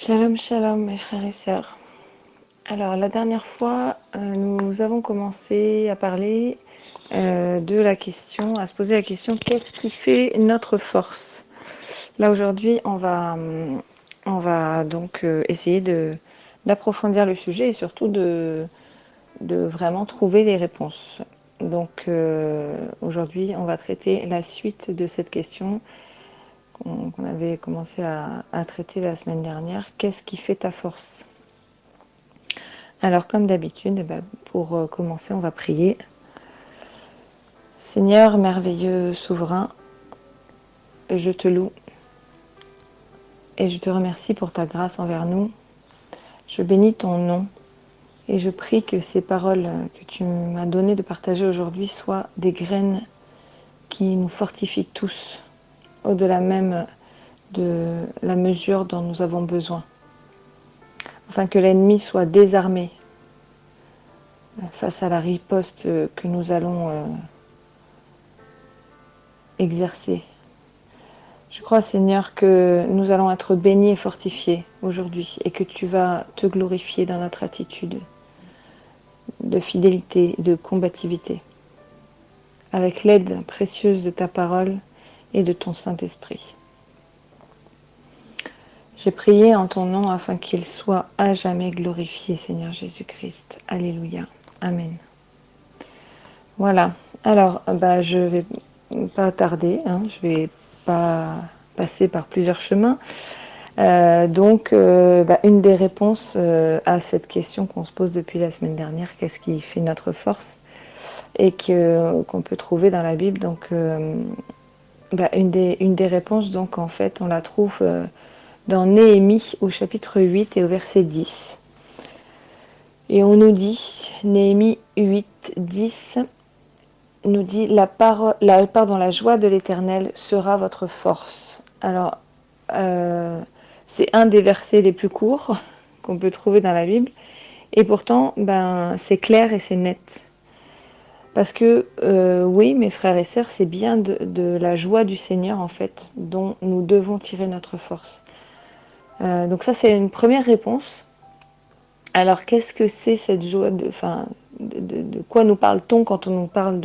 Shalom, shalom, mes frères et sœurs. Alors, la dernière fois, nous avons commencé à parler de la question, à se poser la question, qu'est-ce qui fait notre force? Là, aujourd'hui, on va donc essayer d'approfondir le sujet et surtout de vraiment trouver les réponses. Donc, aujourd'hui, on va traiter la suite de cette question qu'on avait commencé à traiter la semaine dernière. Qu'est-ce qui fait ta force? Alors, comme d'habitude, pour commencer, on va prier. Seigneur merveilleux souverain, je te loue et je te remercie pour ta grâce envers nous. Je bénis ton nom et je prie que ces paroles que tu m'as donné de partager aujourd'hui soient des graines qui nous fortifient tous, au-delà même de la mesure dont nous avons besoin, afin que l'ennemi soit désarmé face à la riposte que nous allons exercer. Je crois, Seigneur, que nous allons être bénis et fortifiés aujourd'hui et que tu vas te glorifier dans notre attitude de fidélité, de combativité, avec l'aide précieuse de ta parole et de ton Saint-Esprit. J'ai prié en ton nom afin qu'il soit à jamais glorifié, Seigneur Jésus-Christ. Alléluia. Amen. Voilà. Alors, je vais pas tarder, je vais pas passer par plusieurs chemins. Une des réponses à cette question qu'on se pose depuis la semaine dernière, qu'est-ce qui fait notre force, et qu'on peut trouver dans la Bible. Donc, une des réponses, donc en fait, on la trouve dans Néhémie au chapitre 8 et au verset 10. Et on nous dit, Néhémie 8, 10, nous dit la joie de l'Éternel sera votre force. Alors, c'est un des versets les plus courts qu'on peut trouver dans la Bible, et pourtant, c'est clair et c'est net. Parce que, oui, mes frères et sœurs, c'est bien de la joie du Seigneur, en fait, dont nous devons tirer notre force. Donc ça, c'est une première réponse. Alors, qu'est-ce que c'est cette joie de quoi nous parle-t-on quand on nous parle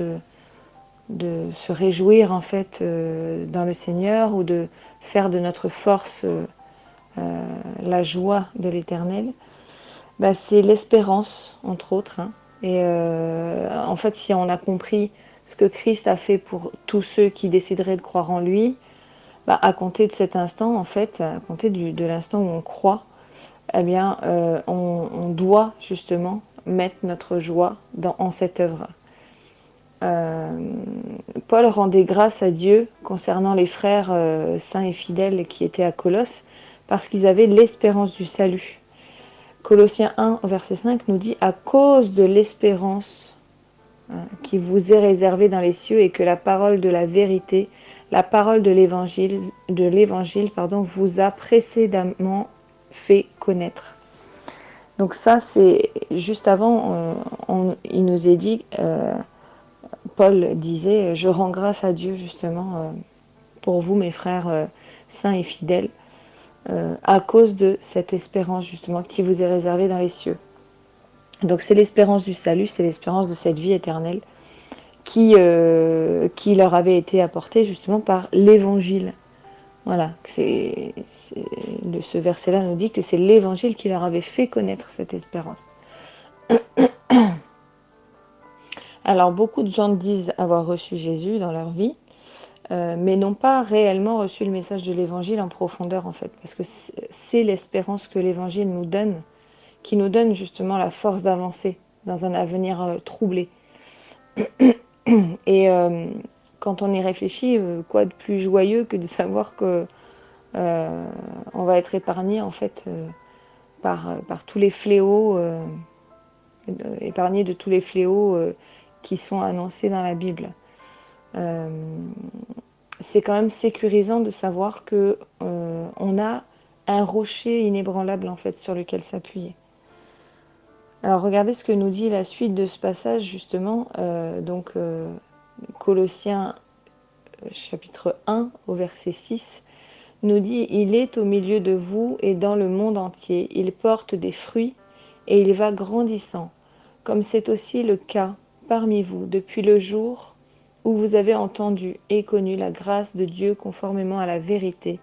de se réjouir en fait dans le Seigneur, ou de faire de notre force la joie de l'Éternel? C'est l'espérance, entre autres. Et en fait, si on a compris ce que Christ a fait pour tous ceux qui décideraient de croire en lui, à compter de cet instant, en fait, à compter de l'instant où on croit, eh bien, on doit justement mettre notre joie en cette œuvre. Paul rendait grâce à Dieu concernant les frères saints et fidèles qui étaient à Colosse, parce qu'ils avaient l'espérance du salut. Colossiens 1, verset 5 nous dit « À cause de l'espérance qui vous est réservée dans les cieux, et que la parole de la vérité, la parole de l'évangile, vous a précédemment fait connaître. » Donc ça, c'est juste avant, il nous est dit, Paul disait « Je rends grâce à Dieu justement pour vous, mes frères saints et fidèles, à cause de cette espérance justement qui vous est réservée dans les cieux. » Donc c'est l'espérance du salut, c'est l'espérance de cette vie éternelle qui leur avait été apportée justement par l'évangile. Voilà, ce verset-là nous dit que c'est l'évangile qui leur avait fait connaître cette espérance. Alors beaucoup de gens disent avoir reçu Jésus dans leur vie, mais n'ont pas réellement reçu le message de l'évangile en profondeur en fait, parce que c'est l'espérance que l'évangile nous donne, qui nous donne justement la force d'avancer dans un avenir troublé. Et quand on y réfléchit, quoi de plus joyeux que de savoir que on va être épargné en fait par tous les fléaux, épargné de tous les fléaux qui sont annoncés dans la Bible. C'est quand même sécurisant de savoir que on a un rocher inébranlable en fait sur lequel s'appuyer. Alors regardez ce que nous dit la suite de ce passage justement, Colossiens chapitre 1 au verset 6 nous dit, il est au milieu de vous et dans le monde entier. Il porte des fruits et il va grandissant, comme c'est aussi le cas parmi vous depuis le jour où vous avez entendu et connu la grâce de Dieu conformément à la vérité,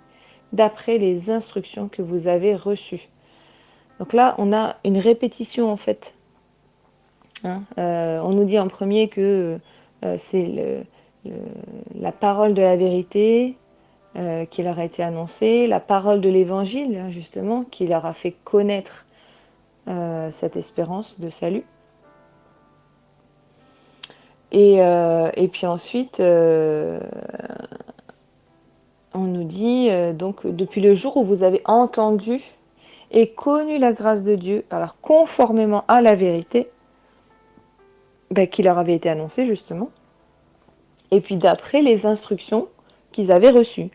d'après les instructions que vous avez reçues. Donc là, on a une répétition en fait. On nous dit en premier que c'est la parole de la vérité qui leur a été annoncée, la parole de l'évangile, justement, qui leur a fait connaître cette espérance de salut. Et puis ensuite, on nous dit, donc, depuis le jour où vous avez entendu et connu la grâce de Dieu, alors conformément à la vérité, qui leur avait été annoncée, justement, et puis d'après les instructions qu'ils avaient reçues.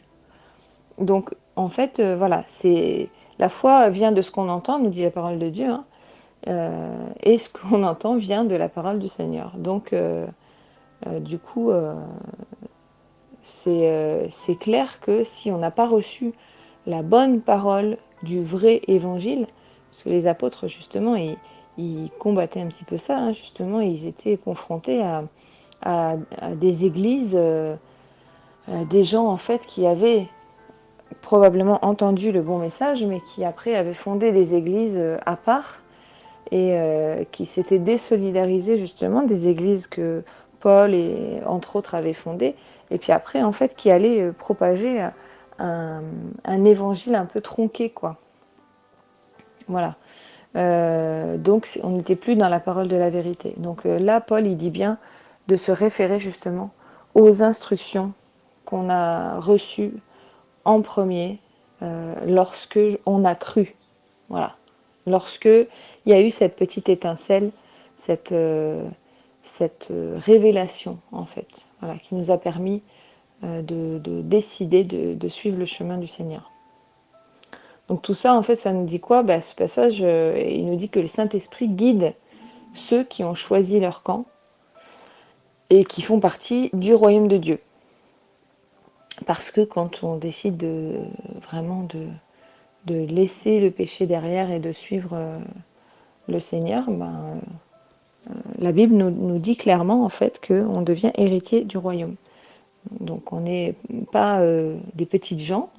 Donc, en fait, voilà, c'est la foi vient de ce qu'on entend, nous dit la parole de Dieu, et ce qu'on entend vient de la parole du Seigneur. Donc, du coup, c'est clair que si on n'a pas reçu la bonne parole du vrai évangile, parce que les apôtres, justement, ils combattaient un petit peu ça, justement, ils étaient confrontés à des églises, des gens, en fait, qui avaient probablement entendu le bon message, mais qui après avaient fondé des églises à part, et qui s'étaient désolidarisés justement des églises que Paul et entre autres avaient fondées, et puis après en fait qui allaient propager un évangile un peu tronqué, quoi. Voilà. Donc on n'était plus dans la parole de la vérité. Donc là Paul il dit bien de se référer justement aux instructions qu'on a reçues en premier lorsque on a cru. Voilà. Lorsque il y a eu cette petite étincelle, cette révélation en fait, voilà, qui nous a permis de décider de suivre le chemin du Seigneur. Donc tout ça en fait ça nous dit quoi? Ce passage il nous dit que le Saint-Esprit guide ceux qui ont choisi leur camp et qui font partie du royaume de Dieu. Parce que quand on décide vraiment de laisser le péché derrière et de suivre le Seigneur, la Bible nous dit clairement en fait qu'on devient héritier du royaume. Donc on n'est pas des petites gens,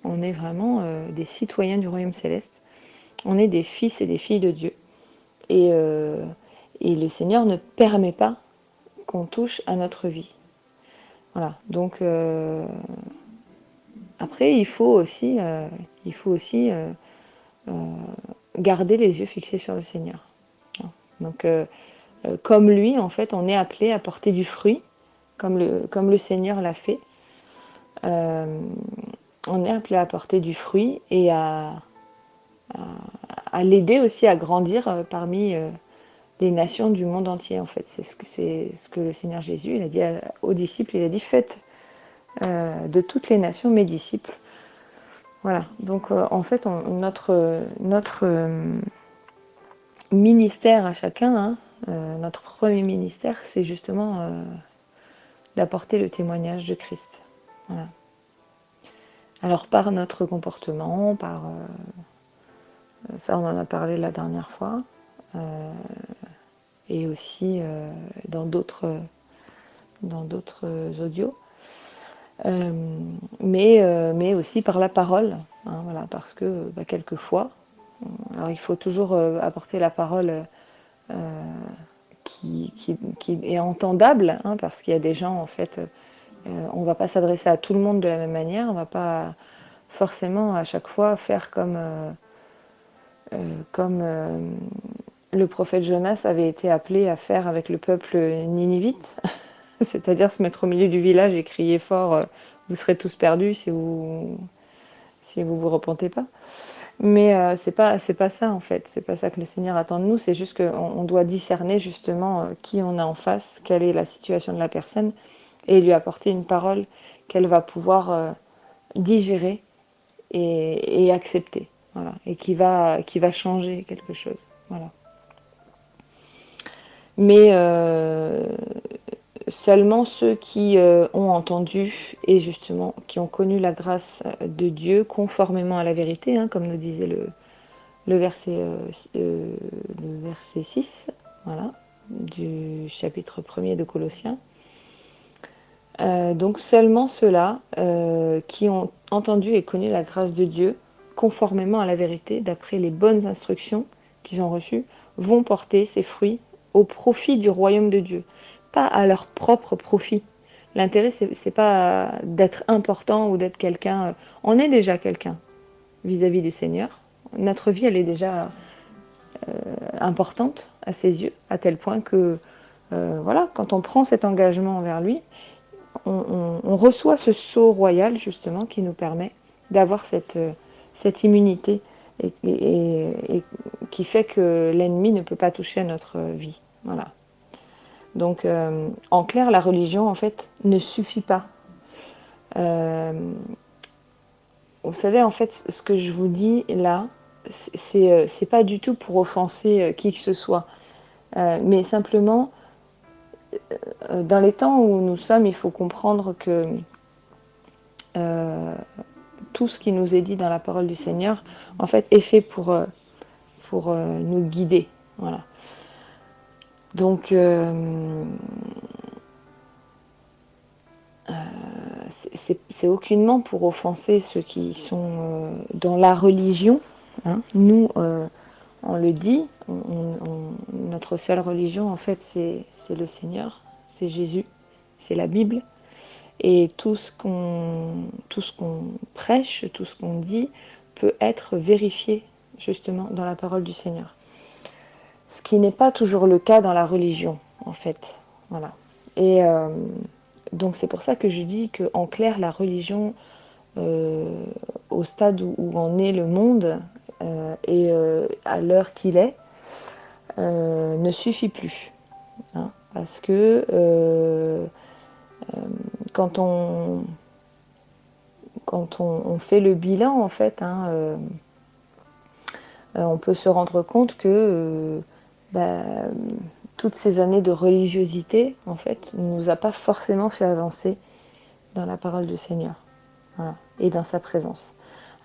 on est vraiment des citoyens du royaume céleste. On est des fils et des filles de Dieu. Et le Seigneur ne permet pas qu'on touche à notre vie. Voilà. Donc après il faut aussi garder les yeux fixés sur le Seigneur. Donc comme lui, en fait, on est appelé à porter du fruit, comme le Seigneur l'a fait. On est appelé à porter du fruit et à l'aider aussi à grandir parmi les nations du monde entier, en fait. C'est ce que le Seigneur Jésus il a dit aux disciples. Il a dit, faites de toutes les nations mes disciples. Voilà. Donc, en fait, notre ministère à chacun, notre premier ministère, c'est justement d'apporter le témoignage de Christ. Voilà. Alors par notre comportement, ça on en a parlé la dernière fois, et aussi dans d'autres audios, mais aussi par la parole, voilà, parce que quelquefois, alors il faut toujours apporter la parole qui est entendable, parce qu'il y a des gens en fait, on ne va pas s'adresser à tout le monde de la même manière, on ne va pas forcément à chaque fois faire comme le prophète Jonas avait été appelé à faire avec le peuple ninivite, c'est-à-dire se mettre au milieu du village et crier fort vous serez tous perdus si vous vous repentez pas. Mais c'est pas ça en fait, c'est pas ça que le Seigneur attend de nous, c'est juste qu'on doit discerner justement qui on a en face, quelle est la situation de la personne, et lui apporter une parole qu'elle va pouvoir digérer et accepter, voilà, et qui va changer quelque chose, voilà. Mais seulement ceux qui ont entendu et justement qui ont connu la grâce de Dieu conformément à la vérité, hein, comme nous disait le verset, le verset 6, voilà, du chapitre 1er de Colossiens. Donc seulement ceux-là qui ont entendu et connu la grâce de Dieu conformément à la vérité, d'après les bonnes instructions qu'ils ont reçues, vont porter ces fruits au profit du royaume de Dieu, pas à leur propre profit. L'intérêt, c'est pas d'être important ou d'être quelqu'un. On est déjà quelqu'un vis-à-vis du Seigneur. Notre vie, elle est déjà importante à ses yeux, à tel point que, voilà, quand on prend cet engagement envers lui, on reçoit ce sceau royal, justement, qui nous permet d'avoir cette immunité et qui fait que l'ennemi ne peut pas toucher à notre vie. Voilà. Donc, en clair, la religion, en fait, ne suffit pas. Vous savez, en fait, ce que je vous dis là, c'est pas du tout pour offenser qui que ce soit, mais simplement, dans les temps où nous sommes, il faut comprendre que tout ce qui nous est dit dans la parole du Seigneur, en fait, est fait pour nous guider. Voilà. Donc, c'est aucunement pour offenser ceux qui sont dans la religion. Hein. Nous, on le dit, notre seule religion, en fait, c'est le Seigneur, c'est Jésus, c'est la Bible. Et tout ce qu'on prêche, tout ce qu'on dit, peut être vérifié justement dans la parole du Seigneur. Ce qui n'est pas toujours le cas dans la religion, en fait. Voilà. Et donc c'est pour ça que je dis qu'en clair, la religion, au stade où en est le monde, et à l'heure qu'il est, ne suffit plus. Hein, parce que quand on fait le bilan, en fait, hein, on peut se rendre compte que toutes ces années de religiosité, en fait, ne nous a pas forcément fait avancer dans la parole du Seigneur, voilà, et dans sa présence.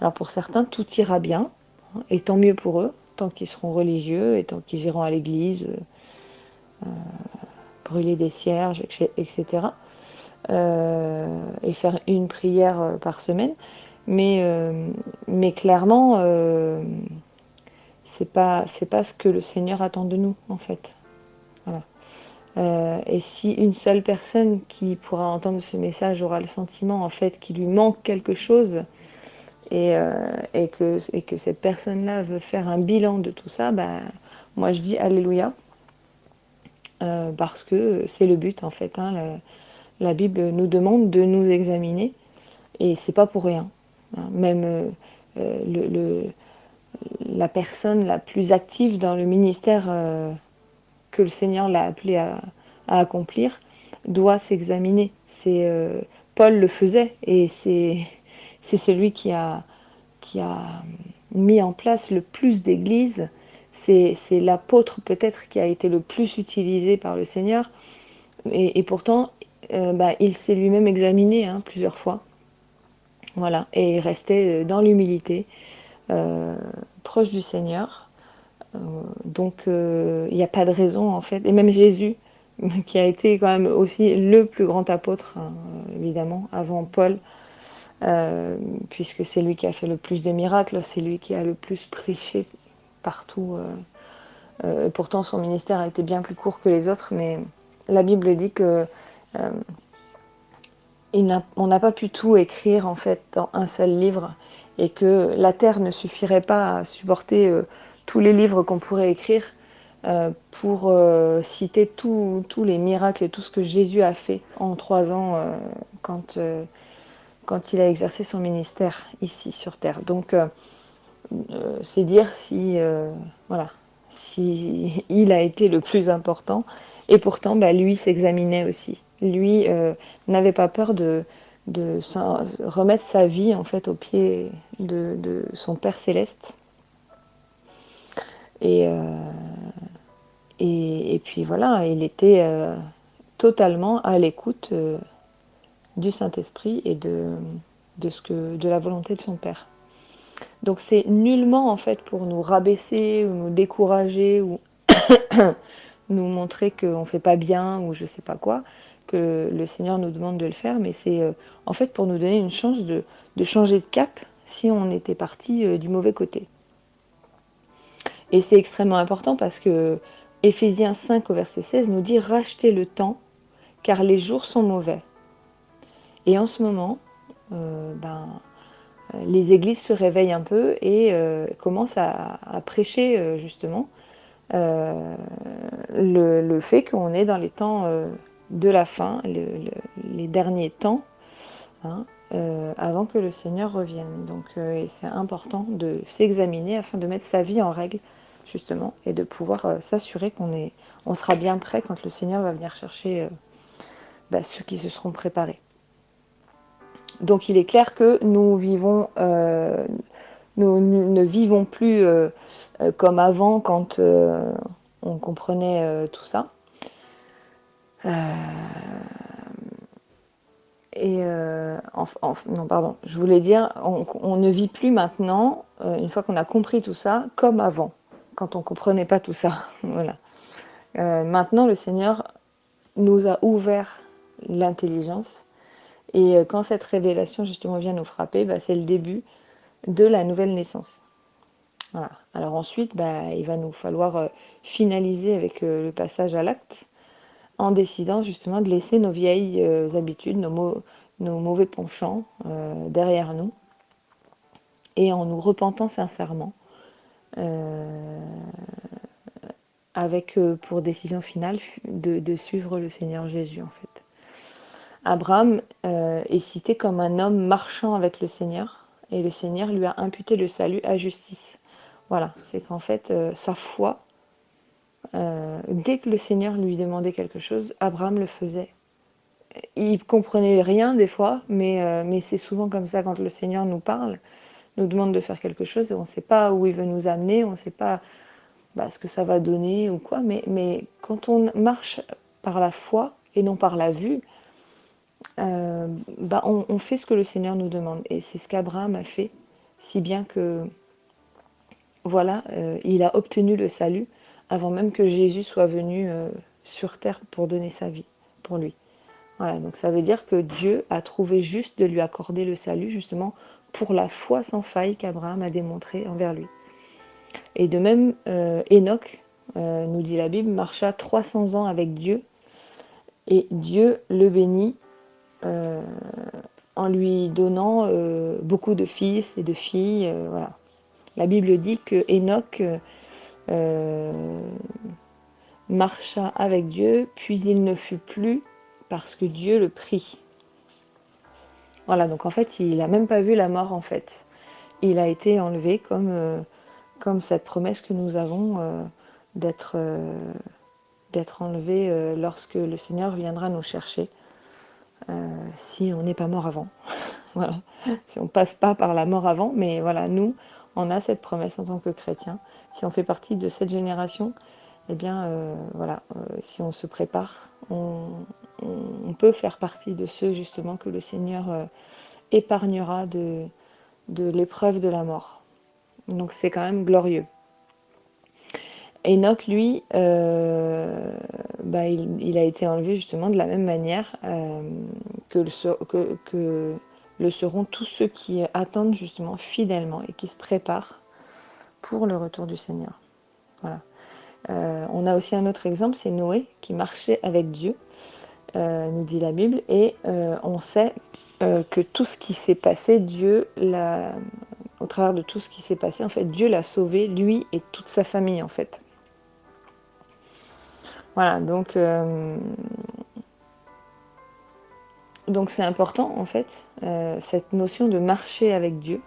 Alors pour certains, tout ira bien, hein, et tant mieux pour eux, tant qu'ils seront religieux, et tant qu'ils iront à l'église, brûler des cierges, etc. Et faire une prière par semaine. Mais clairement, c'est pas ce que le Seigneur attend de nous, en fait. Voilà. Et si une seule personne qui pourra entendre ce message aura le sentiment, en fait, qu'il lui manque quelque chose, et que cette personne-là veut faire un bilan de tout ça, moi je dis Alléluia, parce que c'est le but, en fait. Hein, la Bible nous demande de nous examiner, et c'est pas pour rien. Hein. Même la personne la plus active dans le ministère que le Seigneur l'a appelé à accomplir doit s'examiner. Paul le faisait, et c'est celui qui a mis en place le plus d'églises. C'est l'apôtre peut-être qui a été le plus utilisé par le Seigneur, et pourtant il s'est lui-même examiné, hein, plusieurs fois. Voilà, et il restait dans l'humilité, proche du Seigneur. Donc il n'y a pas de raison, en fait. Et même Jésus, qui a été quand même aussi le plus grand apôtre, hein, évidemment, avant Paul, puisque c'est lui qui a fait le plus de miracles, c'est lui qui a le plus prêché partout. Pourtant son ministère a été bien plus court que les autres, mais la Bible dit que on n'a pas pu tout écrire, en fait, dans un seul livre, et que la terre ne suffirait pas à supporter tous les livres qu'on pourrait écrire pour citer tous les miracles et tout ce que Jésus a fait en 3 ans quand il a exercé son ministère ici sur terre. Donc c'est dire si il a été le plus important, et pourtant lui s'examinait aussi. Lui n'avait pas peur de remettre sa vie, en fait, aux pieds de son Père céleste. Et puis voilà, il était totalement à l'écoute du Saint-Esprit et de la volonté de son Père. Donc c'est nullement en fait pour nous rabaisser ou nous décourager ou nous montrer qu'on ne fait pas bien ou je ne sais pas quoi, que le Seigneur nous demande de le faire, mais c'est en fait pour nous donner une chance de changer de cap si on était parti du mauvais côté. Et c'est extrêmement important parce que Éphésiens 5 au verset 16 nous dit « Rachetez le temps, car les jours sont mauvais ». Et en ce moment, les églises se réveillent un peu et commencent à prêcher justement le fait qu'on est dans les temps de la fin, les derniers temps, hein, avant que le Seigneur revienne. Donc c'est important de s'examiner afin de mettre sa vie en règle, justement, et de pouvoir s'assurer on sera bien prêt quand le Seigneur va venir chercher ceux qui se seront préparés. Donc il est clair que nous ne vivons plus comme avant quand on comprenait tout ça. Non, pardon, je voulais dire, on ne vit plus maintenant, une fois qu'on a compris tout ça, comme avant, quand on ne comprenait pas tout ça. Voilà. Maintenant, le Seigneur nous a ouvert l'intelligence, et quand cette révélation justement vient nous frapper, c'est le début de la nouvelle naissance. Voilà. Alors ensuite, il va nous falloir finaliser avec le passage à l'acte, en décidant justement de laisser nos vieilles habitudes, nos mauvais penchants derrière nous, et en nous repentant sincèrement, avec pour décision finale de suivre le Seigneur Jésus en fait. Abraham est cité comme un homme marchant avec le Seigneur, et le Seigneur lui a imputé le salut à justice. Voilà, c'est qu'en fait, sa foi, dès que le Seigneur lui demandait quelque chose, Abraham le faisait. Il comprenait rien des fois, mais c'est souvent comme ça quand le Seigneur nous parle, nous demande de faire quelque chose, et on ne sait pas où il veut nous amener, on ne sait pas ce que ça va donner ou quoi, mais quand on marche par la foi et non par la vue, on fait ce que le Seigneur nous demande. Et c'est ce qu'Abraham a fait, si bien que voilà, il a obtenu le salut avant même que Jésus soit venu sur terre pour donner sa vie pour lui. Voilà, donc ça veut dire que Dieu a trouvé juste de lui accorder le salut justement pour la foi sans faille qu'Abraham a démontrée envers lui. Et de même, Enoch, nous dit la Bible, marcha 300 ans avec Dieu, et Dieu le bénit en lui donnant beaucoup de fils et de filles. Voilà. La Bible dit que Enoch marcha avec Dieu, puis il ne fut plus parce que Dieu le prit. Voilà, donc en fait, il n'a même pas vu la mort en fait. Il a été enlevé comme cette promesse que nous avons d'être enlevé lorsque le Seigneur viendra nous chercher, si on n'est pas mort avant. Voilà. Si on ne passe pas par la mort avant, mais voilà, nous, on a cette promesse en tant que chrétiens. Si on fait partie de cette génération, eh bien, si on se prépare, on peut faire partie de ceux justement que le Seigneur épargnera de l'épreuve de la mort. Donc c'est quand même glorieux. Enoch, lui, il a été enlevé justement de la même manière que le seront tous ceux qui attendent justement fidèlement et qui se préparent pour le retour du Seigneur. Voilà. On a aussi un autre exemple, c'est Noé qui marchait avec Dieu, nous dit la Bible, et on sait que tout ce qui s'est passé, au travers de tout ce qui s'est passé, en fait, Dieu l'a sauvé, lui et toute sa famille, en fait. Voilà, donc c'est important, en fait, cette notion de marcher avec Dieu,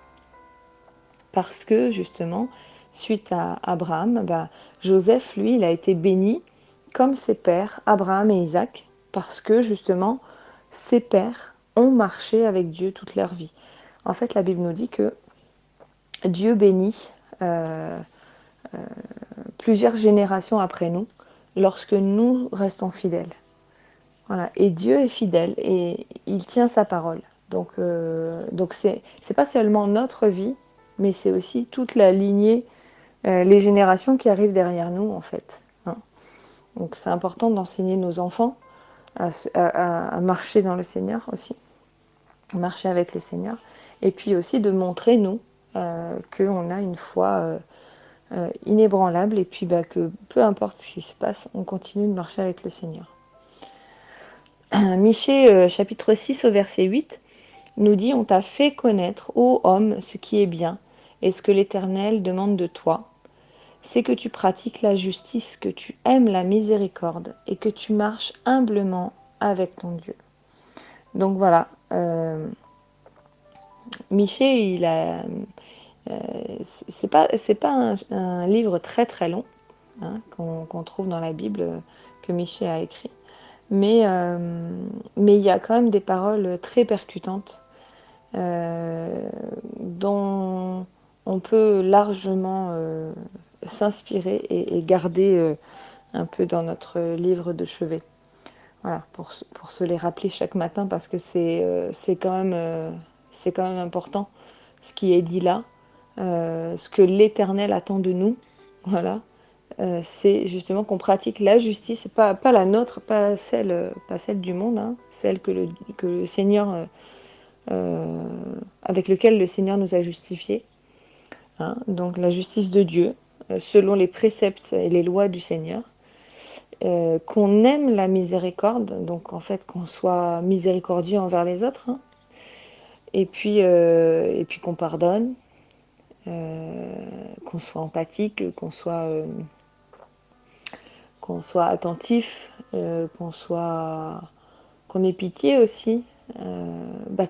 parce que, justement, suite à Abraham, Joseph, lui, il a été béni comme ses pères, Abraham et Isaac, parce que, justement, ses pères ont marché avec Dieu toute leur vie. En fait, la Bible nous dit que Dieu bénit plusieurs générations après nous, lorsque nous restons fidèles. Voilà. Et Dieu est fidèle et il tient sa parole. Donc c'est pas seulement notre vie, mais c'est aussi toute la lignée, les générations qui arrivent derrière nous, en fait. Hein. Donc c'est important d'enseigner nos enfants à marcher dans le Seigneur aussi, marcher avec le Seigneur, et puis aussi de montrer, nous, qu'on a une foi inébranlable, et puis que peu importe ce qui se passe, on continue de marcher avec le Seigneur. Michée, chapitre 6 au verset 8, nous dit: On t'a fait connaître, ô homme, ce qui est bien, et ce que l'Éternel demande de toi, c'est que tu pratiques la justice, que tu aimes la miséricorde, et que tu marches humblement avec ton Dieu. Donc voilà, Michée, c'est pas un livre très très long, hein, qu'on trouve dans la Bible, que Michée a écrit, mais il y a quand même des paroles très percutantes, dont on peut largement s'inspirer et garder un peu dans notre livre de chevet. Voilà, pour se les rappeler chaque matin, parce que c'est quand même important ce qui est dit là, ce que l'Éternel attend de nous. Voilà, c'est justement qu'on pratique la justice, pas la nôtre, pas celle du monde, hein, celle que le Seigneur, avec lequel le Seigneur nous a justifiés. Hein, donc la justice de Dieu, selon les préceptes et les lois du Seigneur. Qu'on aime la miséricorde, donc en fait qu'on soit miséricordieux envers les autres, hein, et puis qu'on pardonne, qu'on soit empathique, qu'on soit attentif, qu'on ait pitié aussi,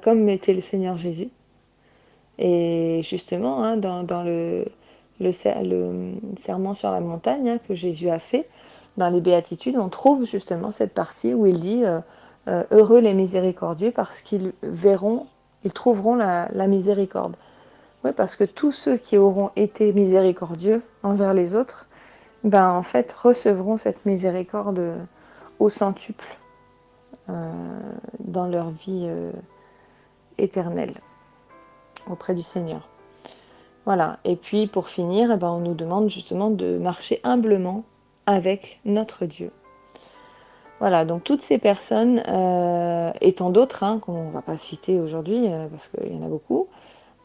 comme était le Seigneur Jésus. Et justement, hein, dans le sermon sur la montagne, hein, que Jésus a fait, dans les béatitudes, on trouve justement cette partie où il dit heureux les miséricordieux parce ils trouveront la miséricorde. Oui, parce que tous ceux qui auront été miséricordieux envers les autres, en fait, recevront cette miséricorde au centuple, dans leur vie éternelle auprès du Seigneur. Voilà. Et puis pour finir, on nous demande justement de marcher humblement avec notre Dieu. Voilà, donc toutes ces personnes, et tant d'autres, hein, qu'on ne va pas citer aujourd'hui, parce qu'il y en a beaucoup,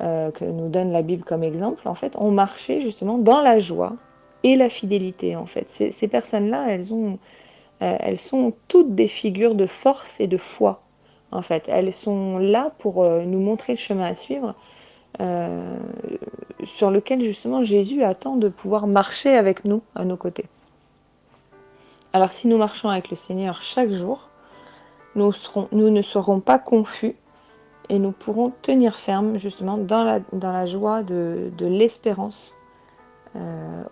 que nous donne la Bible comme exemple, en fait, ont marché justement dans la joie et la fidélité, en fait. Ces personnes-là, elles sont toutes des figures de force et de foi, en fait. Elles sont là pour nous montrer le chemin à suivre, sur lequel justement Jésus attend de pouvoir marcher avec nous, à nos côtés. Alors si nous marchons avec le Seigneur chaque jour, nous ne serons pas confus et nous pourrons tenir ferme justement dans la joie de l'espérance,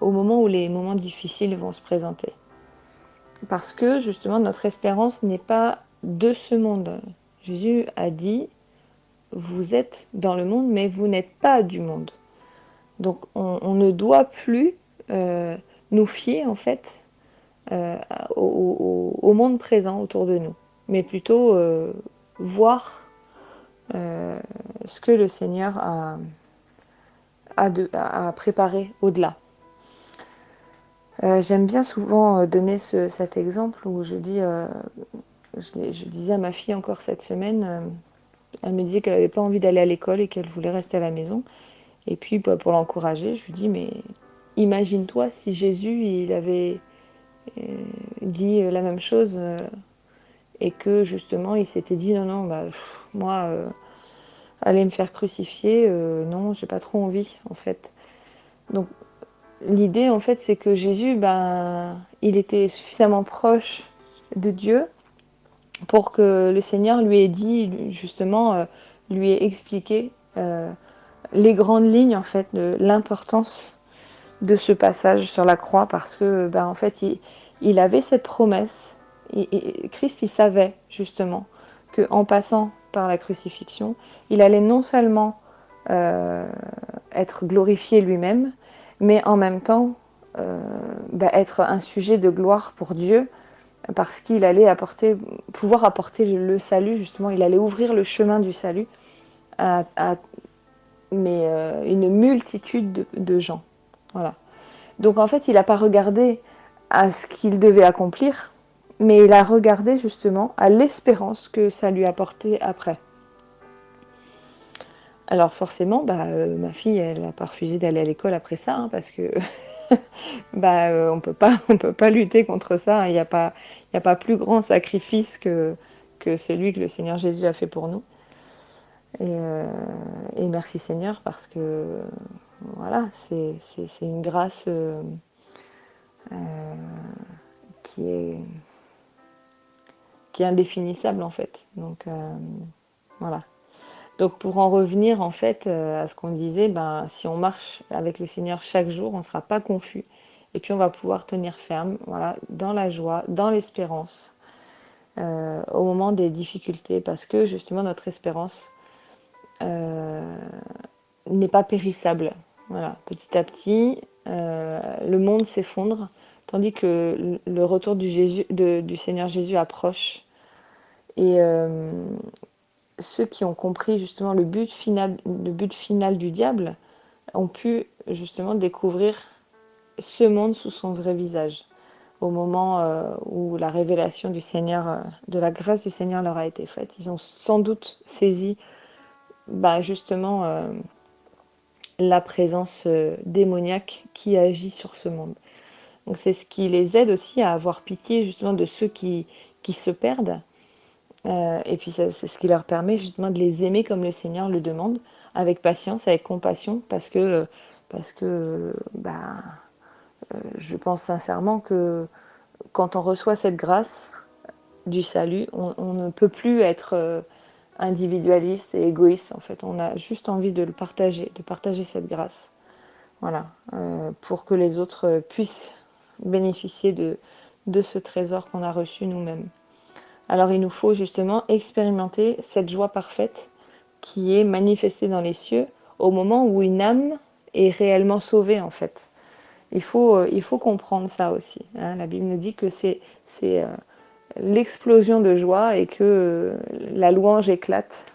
au moment où les moments difficiles vont se présenter. Parce que justement notre espérance n'est pas de ce monde. Jésus a dit: vous êtes dans le monde, mais vous n'êtes pas du monde. Donc on ne doit plus nous fier en fait au monde présent autour de nous, mais plutôt voir ce que le Seigneur a préparé au-delà. J'aime bien souvent donner cet exemple où je disais à ma fille encore cette semaine, elle me disait qu'elle n'avait pas envie d'aller à l'école et qu'elle voulait rester à la maison. Et puis pour l'encourager, je lui dis: mais imagine-toi si Jésus il avait dit la même chose, et que justement il s'était dit: non, moi aller me faire crucifier, non, j'ai pas trop envie en fait. Donc l'idée en fait c'est que Jésus, il était suffisamment proche de Dieu pour que le Seigneur lui ait dit justement, lui ait expliqué les grandes lignes en fait de l'importance de ce passage sur la croix, parce que en fait il avait cette promesse, et Christ il savait justement qu'en passant par la crucifixion, il allait non seulement être glorifié lui-même, mais en même temps être un sujet de gloire pour Dieu, parce qu'il allait pouvoir apporter le salut, justement, il allait ouvrir le chemin du salut à une multitude de gens. Voilà. Donc en fait, il n'a pas regardé à ce qu'il devait accomplir, mais il a regardé justement à l'espérance que ça lui apportait après. Alors forcément, ma fille, elle n'a pas refusé d'aller à l'école après ça, hein, parce que on peut pas lutter contre ça. Il n'y a pas plus grand sacrifice que celui que le Seigneur Jésus a fait pour nous. Et merci Seigneur, parce que voilà, c'est une grâce qui est indéfinissable en fait. Donc voilà. Donc pour en revenir en fait à ce qu'on disait, si on marche avec le Seigneur chaque jour, on ne sera pas confus. Et puis on va pouvoir tenir ferme, voilà, dans la joie, dans l'espérance, au moment des difficultés, parce que justement notre espérance n'est pas périssable. Voilà, petit à petit, le monde s'effondre, tandis que le retour du Seigneur Jésus approche. Et ceux qui ont compris justement le but final du diable ont pu justement découvrir ce monde sous son vrai visage. Au moment où la révélation du Seigneur, de la grâce du Seigneur leur a été faite, ils ont sans doute saisi justement la présence démoniaque qui agit sur ce monde. Donc c'est ce qui les aide aussi à avoir pitié justement de ceux qui se perdent. Et puis c'est ce qui leur permet justement de les aimer comme le Seigneur le demande, avec patience, avec compassion, parce que je pense sincèrement que quand on reçoit cette grâce du salut, on ne peut plus être individualiste et égoïste. En fait, on a juste envie de partager cette grâce. Voilà, pour que les autres puissent bénéficier de ce trésor qu'on a reçu nous-mêmes. Alors il nous faut justement expérimenter cette joie parfaite qui est manifestée dans les cieux au moment où une âme est réellement sauvée en fait. Il faut comprendre ça aussi, hein. La Bible nous dit que c'est l'explosion de joie et que la louange éclate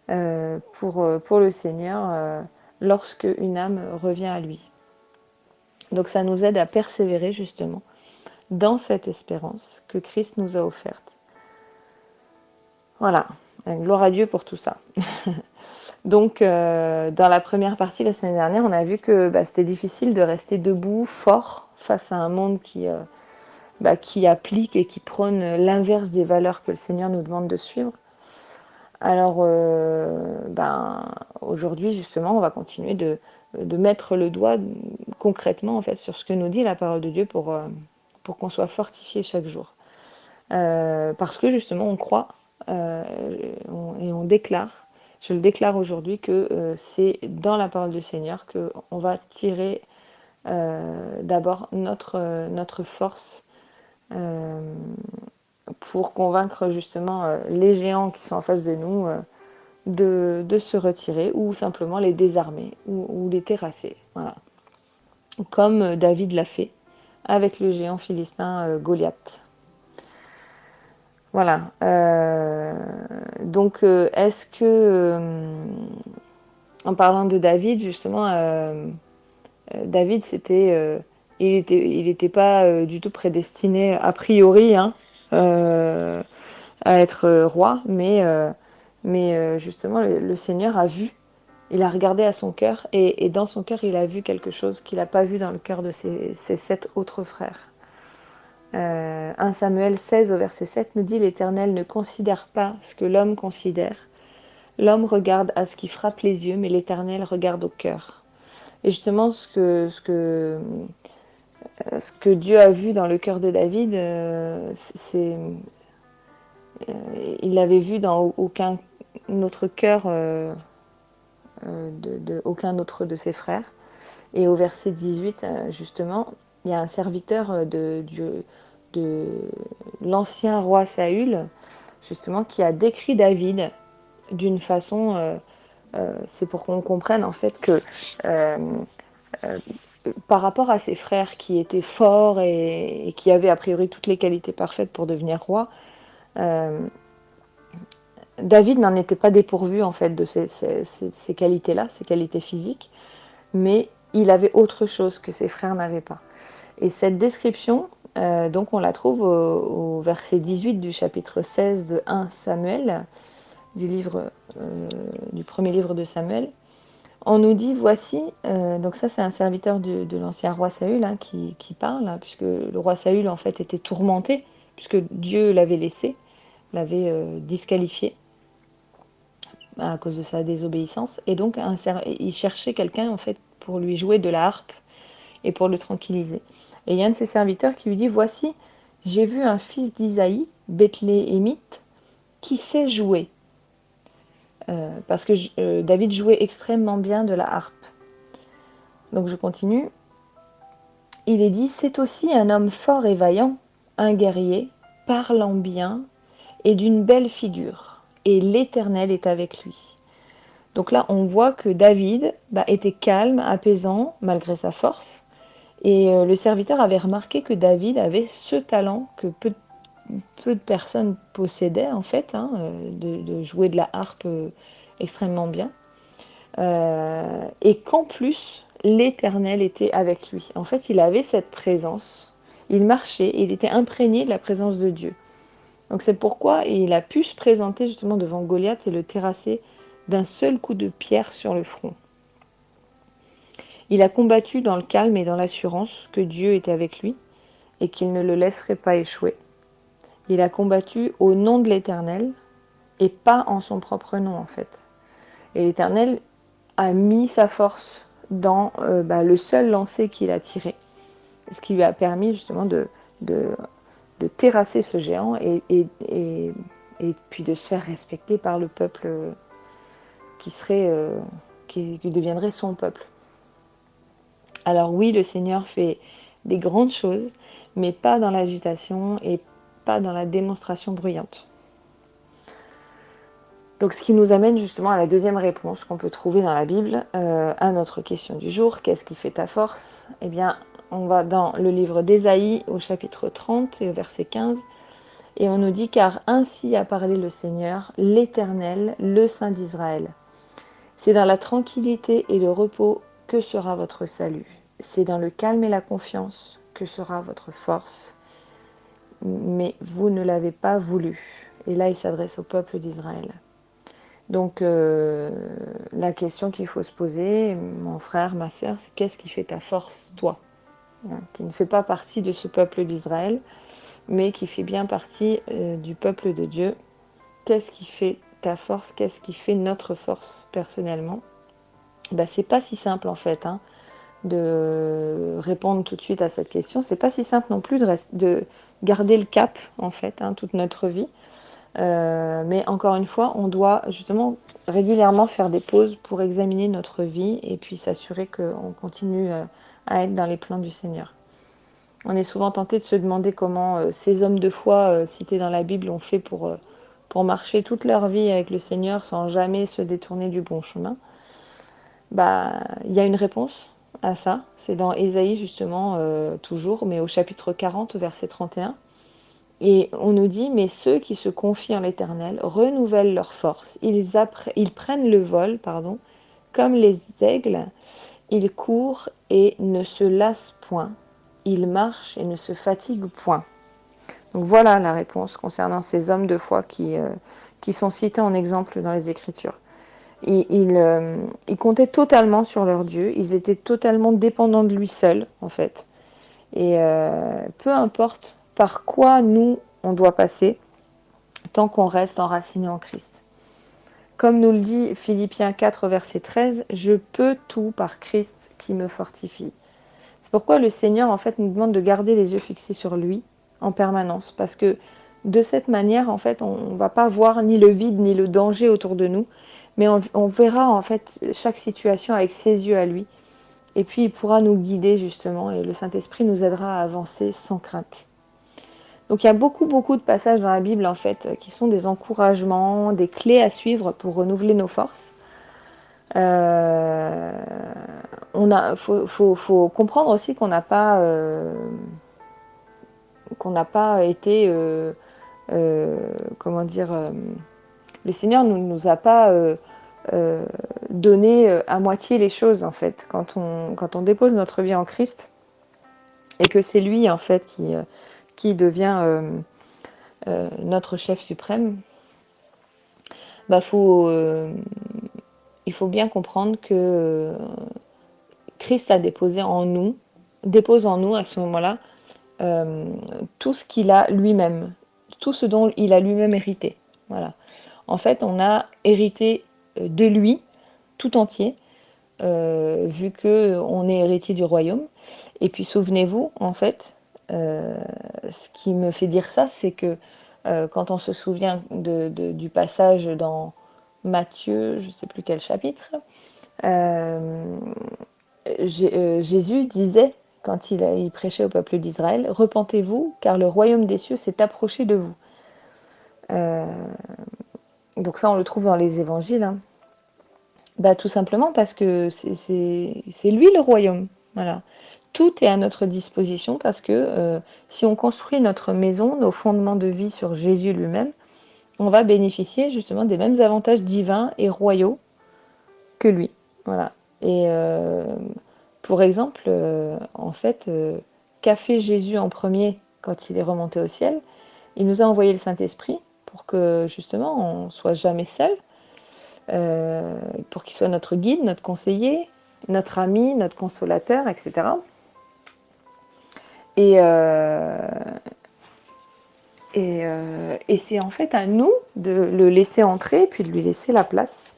pour le Seigneur lorsque une âme revient à lui. Donc ça nous aide à persévérer justement dans cette espérance que Christ nous a offerte. Voilà, gloire à Dieu pour tout ça. Donc dans la première partie la semaine dernière, on a vu que c'était difficile de rester debout, fort, face à un monde qui applique et qui prône l'inverse des valeurs que le Seigneur nous demande de suivre. Alors aujourd'hui justement, on va continuer de mettre le doigt concrètement en fait sur ce que nous dit la parole de Dieu pour qu'on soit fortifié chaque jour. Parce que justement on croit et on déclare, je le déclare aujourd'hui, que c'est dans la parole du Seigneur qu'on va tirer d'abord notre force pour convaincre justement les géants qui sont en face de nous de se retirer ou simplement les désarmer ou les terrasser. Voilà. Comme David l'a fait avec le géant philistin Goliath. Voilà. Donc, est-ce que, en parlant de David, justement, David, il était pas du tout prédestiné a priori hein, à être roi, mais justement, le Seigneur a vu, il a regardé à son cœur, et dans son cœur, il a vu quelque chose qu'il n'a pas vu dans le cœur de ses 7 autres frères. 1 Samuel 16 au verset 7 nous dit: l'Éternel ne considère pas ce que l'homme considère. L'homme regarde à ce qui frappe les yeux, mais l'Éternel regarde au cœur. Et justement, ce que Dieu a vu dans le cœur de David, il l'avait vu dans aucun autre cœur aucun autre de ses frères. Et au verset 18, justement, il y a un serviteur de l'ancien roi Saül, justement, qui a décrit David d'une façon, c'est pour qu'on comprenne en fait que par rapport à ses frères qui étaient forts et qui avaient a priori toutes les qualités parfaites pour devenir roi, euh, David n'en était pas dépourvu en fait de ces qualités-là, ces qualités physiques, mais il avait autre chose que ses frères n'avaient pas. Et cette description, donc on la trouve au verset 18 du chapitre 16 de 1 Samuel, du premier livre de Samuel. On nous dit, voici, donc ça c'est un serviteur de l'ancien roi Saül hein, qui parle, hein, puisque le roi Saül en fait était tourmenté, puisque Dieu l'avait laissé, l'avait disqualifié à cause de sa désobéissance, et donc il cherchait quelqu'un en fait pour lui jouer de la harpe et pour le tranquilliser. Et il y a un de ses serviteurs qui lui dit, voici, j'ai vu un fils d'Isaïe, Bethléemite, qui sait jouer. Parce que David jouait extrêmement bien de la harpe. Donc je continue. Il est dit, c'est aussi un homme fort et vaillant, un guerrier, parlant bien et d'une belle figure. Et l'Éternel est avec lui. Donc là, on voit que David était calme, apaisant, malgré sa force. Et le serviteur avait remarqué que David avait ce talent que peu de personnes possédaient, en fait, hein, de jouer de la harpe extrêmement bien. Et qu'en plus, l'Éternel était avec lui. En fait, il avait cette présence. Il marchait et il était imprégné de la présence de Dieu. Donc c'est pourquoi il a pu se présenter justement devant Goliath et le terrasser d'un seul coup de pierre sur le front. Il a combattu dans le calme et dans l'assurance que Dieu était avec lui et qu'il ne le laisserait pas échouer. Il a combattu au nom de l'Éternel et pas en son propre nom en fait. Et l'Éternel a mis sa force dans le seul lancer qu'il a tiré, ce qui lui a permis justement de terrasser ce géant et puis de se faire respecter par le peuple qui deviendrait son peuple. Alors oui, le Seigneur fait des grandes choses, mais pas dans l'agitation et pas dans la démonstration bruyante. Donc ce qui nous amène justement à la deuxième réponse qu'on peut trouver dans la Bible à notre question du jour. Qu'est-ce qui fait ta force? Eh bien, on va dans le livre d'Ésaïe au chapitre 30 et au verset 15. Et on nous dit, car ainsi a parlé le Seigneur, l'Éternel, le Saint d'Israël. C'est dans la tranquillité et le repos que sera votre salut. C'est dans le calme et la confiance que sera votre force. Mais vous ne l'avez pas voulu. Et là, il s'adresse au peuple d'Israël. Donc, la question qu'il faut se poser, mon frère, ma sœur, c'est qu'est-ce qui fait ta force, toi, hein, qui ne fait pas partie de ce peuple d'Israël, mais qui fait bien partie du peuple de Dieu. Qu'est-ce qui fait ta force? Qu'est-ce qui fait notre force personnellement? C'est pas si simple en fait hein, de répondre tout de suite à cette question. C'est pas si simple non plus de garder le cap en fait hein, toute notre vie. Mais encore une fois, on doit justement régulièrement faire des pauses pour examiner notre vie et puis s'assurer qu'on continue à être dans les plans du Seigneur. On est souvent tenté de se demander comment ces hommes de foi cités dans la Bible ont fait pour marcher toute leur vie avec le Seigneur sans jamais se détourner du bon chemin. Il y a une réponse à ça. C'est dans Ésaïe justement, toujours, mais au chapitre 40, verset 31. Et on nous dit, mais ceux qui se confient en l'Éternel renouvellent leur force. Ils prennent le vol, comme les aigles. Ils courent et ne se lassent point. Ils marchent et ne se fatiguent point. Donc voilà la réponse concernant ces hommes de foi qui sont cités en exemple dans les Écritures. Ils comptaient totalement sur leur Dieu. Ils étaient totalement dépendants de lui seul, en fait. Et peu importe par quoi nous, on doit passer, tant qu'on reste enraciné en Christ. Comme nous le dit Philippiens 4, verset 13, « Je peux tout par Christ qui me fortifie ». C'est pourquoi le Seigneur, en fait, nous demande de garder les yeux fixés sur lui en permanence. Parce que de cette manière, en fait, on ne va pas voir ni le vide ni le danger autour de nous, mais on verra, en fait, chaque situation avec ses yeux à lui. Et puis, il pourra nous guider, justement, et le Saint-Esprit nous aidera à avancer sans crainte. Donc, il y a beaucoup de passages dans la Bible, en fait, qui sont des encouragements, des clés à suivre pour renouveler nos forces. On faut comprendre aussi qu'on n'a pas été, comment dire, le Seigneur ne nous a pas donné à moitié les choses en fait. Quand on dépose notre vie en Christ et que c'est lui en fait qui devient notre chef suprême, bah il faut bien comprendre que Christ a dépose en nous à ce moment-là tout ce qu'il a lui-même, tout ce dont il a lui-même hérité. Voilà. En fait, on a hérité de lui tout entier, vu qu'on est héritier du royaume. Et puis souvenez-vous, en fait, ce qui me fait dire ça, c'est que quand on se souvient du passage dans Matthieu, je ne sais plus quel chapitre, Jésus disait, quand il prêchait au peuple d'Israël, repentez-vous, car le royaume des cieux s'est approché de vous. Donc ça, on le trouve dans les évangiles. Hein. Bah, tout simplement parce que c'est lui le royaume. Voilà. Tout est à notre disposition parce que si on construit notre maison, nos fondements de vie sur Jésus lui-même, on va bénéficier justement des mêmes avantages divins et royaux que lui. Voilà. Et pour exemple, en fait, qu'a fait Jésus en premier quand il est remonté au ciel? Il nous a envoyé le Saint-Esprit pour que justement on soit jamais seul, pour qu'il soit notre guide, notre conseiller, notre ami, notre consolateur, etc. Et, c'est en fait à nous de le laisser entrer puis de lui laisser la place,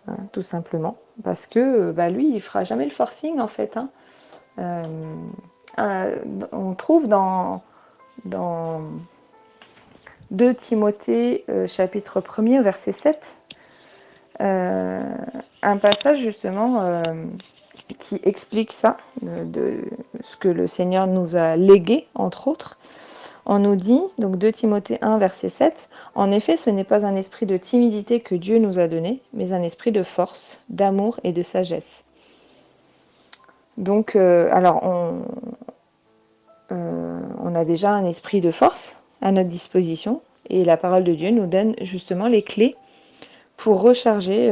hein, tout simplement. Parce que lui, il fera jamais le forcing en fait. Hein. On trouve dans 2 Timothée chapitre 1er au verset 7 un passage justement qui explique ça, de ce que le Seigneur nous a légué, entre autres. On nous dit, donc 2 Timothée 1, verset 7, « En effet, ce n'est pas un esprit de timidité que Dieu nous a donné, mais un esprit de force, d'amour et de sagesse. » Donc, alors, on a déjà un esprit de force à notre disposition, et la parole de Dieu nous donne justement les clés pour recharger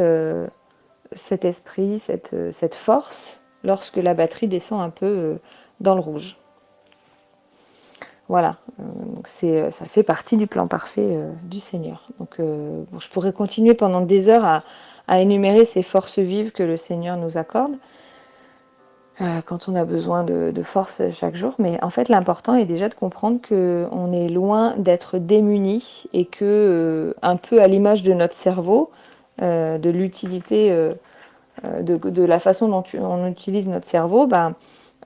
cet esprit, cette force, lorsque la batterie descend un peu dans le rouge. Voilà, donc ça fait partie du plan parfait du Seigneur. Donc je pourrais continuer pendant des heures à énumérer ces forces vives que le Seigneur nous accorde quand on a besoin de force chaque jour. Mais en fait, l'important est déjà de comprendre qu'on est loin d'être démunis et que, un peu à l'image de notre cerveau, de l'utilité, de la façon dont on utilise notre cerveau,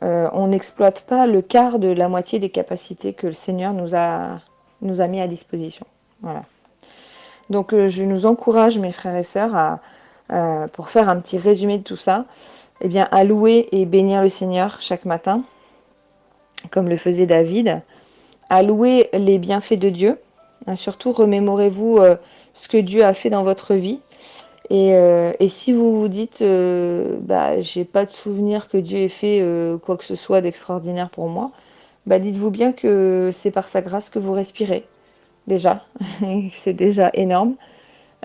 on n'exploite pas le quart de la moitié des capacités que le Seigneur nous a mis à disposition. Voilà. Donc je nous encourage, mes frères et sœurs, pour faire un petit résumé de tout ça, eh bien, à louer et bénir le Seigneur chaque matin, comme le faisait David, à louer les bienfaits de Dieu. Surtout, remémorez-vous ce que Dieu a fait dans votre vie. Et si vous vous dites, j'ai pas de souvenir que Dieu ait fait quoi que ce soit d'extraordinaire pour moi, dites-vous bien que c'est par sa grâce que vous respirez, déjà. C'est déjà énorme.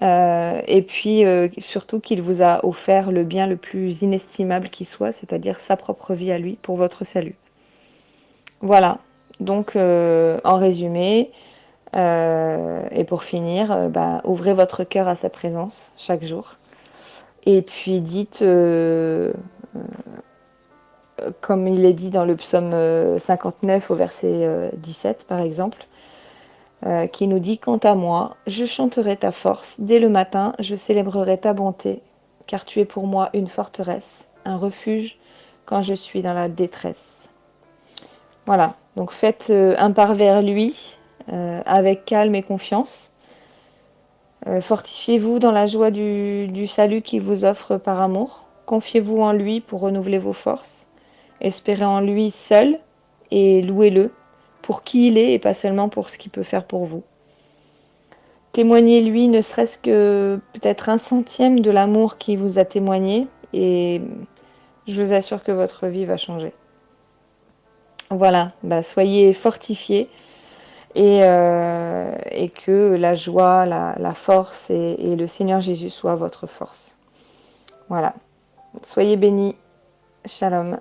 Et puis, surtout qu'il vous a offert le bien le plus inestimable qui soit, c'est-à-dire sa propre vie à lui pour votre salut. Voilà. Donc, en résumé, et pour finir, ouvrez votre cœur à sa présence chaque jour. Et puis dites, comme il est dit dans le psaume 59 au verset 17 par exemple, qui nous dit « Quant à moi, je chanterai ta force, dès le matin je célébrerai ta bonté, car tu es pour moi une forteresse, un refuge quand je suis dans la détresse. » Voilà, donc faites un pas vers lui, avec calme et confiance. Fortifiez-vous dans la joie du salut qu'il vous offre par amour. Confiez-vous en lui pour renouveler vos forces. Espérez en lui seul et louez-le pour qui il est et pas seulement pour ce qu'il peut faire pour vous. Témoignez-lui ne serait-ce que peut-être 1/100 de l'amour qu'il vous a témoigné et Je vous assure que votre vie va changer. Voilà, soyez fortifiés et que la joie, la force et le Seigneur Jésus soient votre force. Voilà. Soyez bénis. Shalom.